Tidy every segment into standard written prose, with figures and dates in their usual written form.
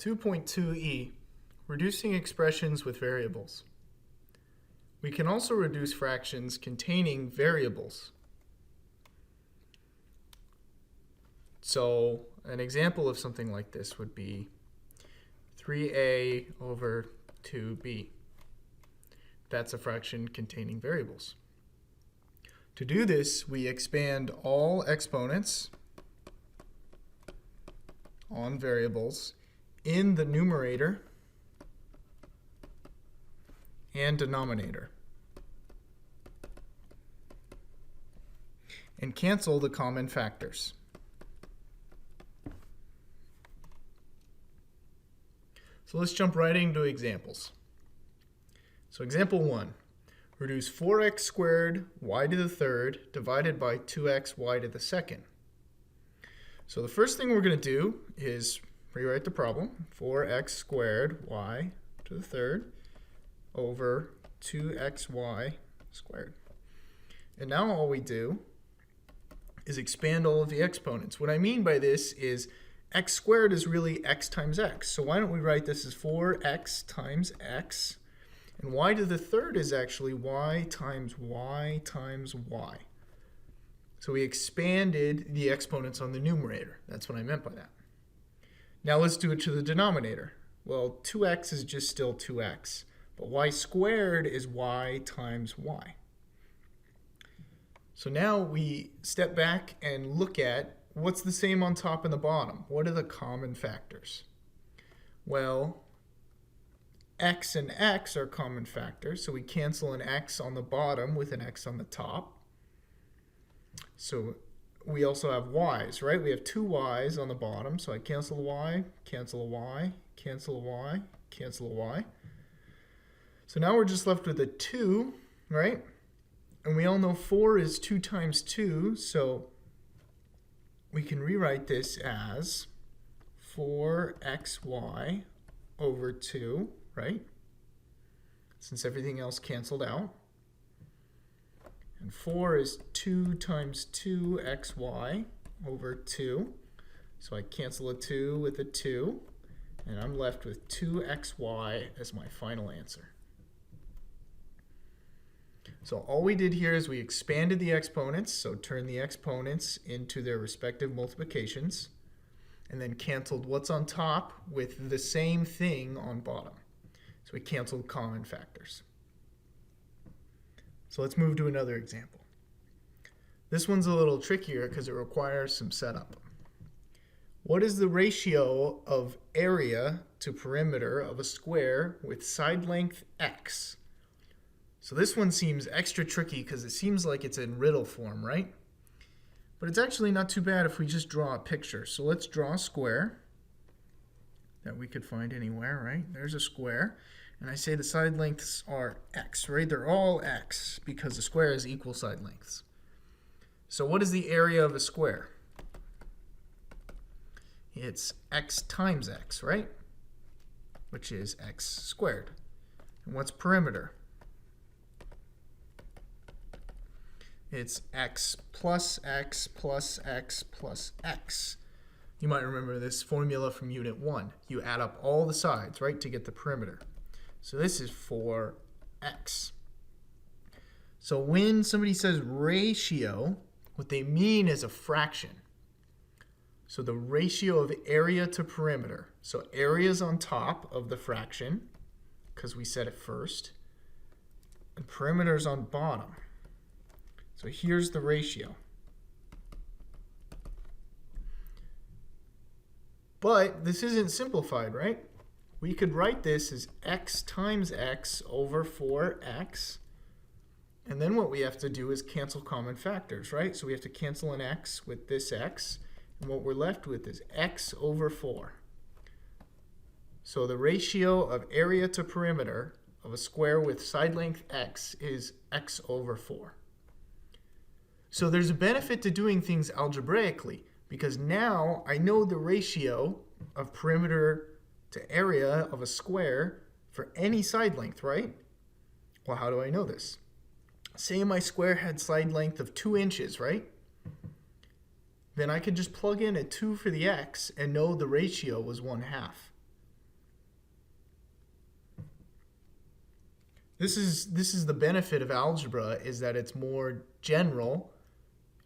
2.2e, reducing expressions with variables. We can also reduce fractions containing variables. So an example of something like this would be 3a over 2b. That's a fraction containing variables. To do this, we expand all exponents on variables in the numerator and denominator, and cancel the common factors. So let's jump right into examples. So example 1, reduce 4x squared y to the third divided by 2x y to the second. So the first thing we're going to do is rewrite the problem. 4x squared y to the third over 2xy squared. And now all we do is expand all of the exponents. What I mean by this is x squared is really x times x. So why don't we write this as 4x times x, and y to the third is actually y times y times y. So we expanded the exponents on the numerator. That's what I meant by that. Now let's do it to the denominator. Well, 2x is just still 2x, but y squared is y times y. So now we step back and look at what's the same on top and the bottom. What are the common factors? Well, x and x are common factors, so we cancel an x on the bottom with an x on the top. So we also have y's, right? We have two y's on the bottom, so I cancel a y, cancel a y, cancel a y, cancel a y. So now we're just left with a 2, right? And we all know 4 is 2 times 2, so we can rewrite this as 4xy over 2, right? Since everything else canceled out. And 4 is 2 times 2xy over 2. So I cancel a 2 with a 2, and I'm left with 2xy as my final answer. So all we did here is we expanded the exponents, so turned the exponents into their respective multiplications, and then canceled what's on top with the same thing on bottom. So we canceled common factors. So let's move to another example. This one's a little trickier because it requires some setup. What is the ratio of area to perimeter of a square with side length x? So this one seems extra tricky because it seems like it's in riddle form, right? But it's actually not too bad if we just draw a picture. So let's draw a square that we could find anywhere, right? There's a square. And I say the side lengths are x, right? They're all x because the square is equal side lengths. So what is the area of a square? It's x times x, right? Which is x squared. And what's perimeter? It's x plus x plus x plus x. You might remember this formula from Unit 1. You add up all the sides, right, to get the perimeter. So this is 4x. So when somebody says ratio, what they mean is a fraction. So the ratio of area to perimeter. So area is on top of the fraction, because we said it first, and perimeter is on bottom. So here's the ratio. But this isn't simplified, right? We could write this as x times x over 4x. And then what we have to do is cancel common factors, right? So we have to cancel an x with this x. And what we're left with is x over 4. So the ratio of area to perimeter of a square with side length x is x over 4. So there's a benefit to doing things algebraically, because now I know the ratio of perimeter to area of a square for any side length, right? Well, how do I know this? Say my square had side length of 2 inches, right? Then I could just plug in a 2 for the x and know the ratio was 1/2. This is the benefit of algebra, is that it's more general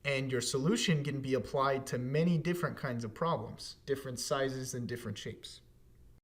and your solution can be applied to many different kinds of problems, different sizes and different shapes.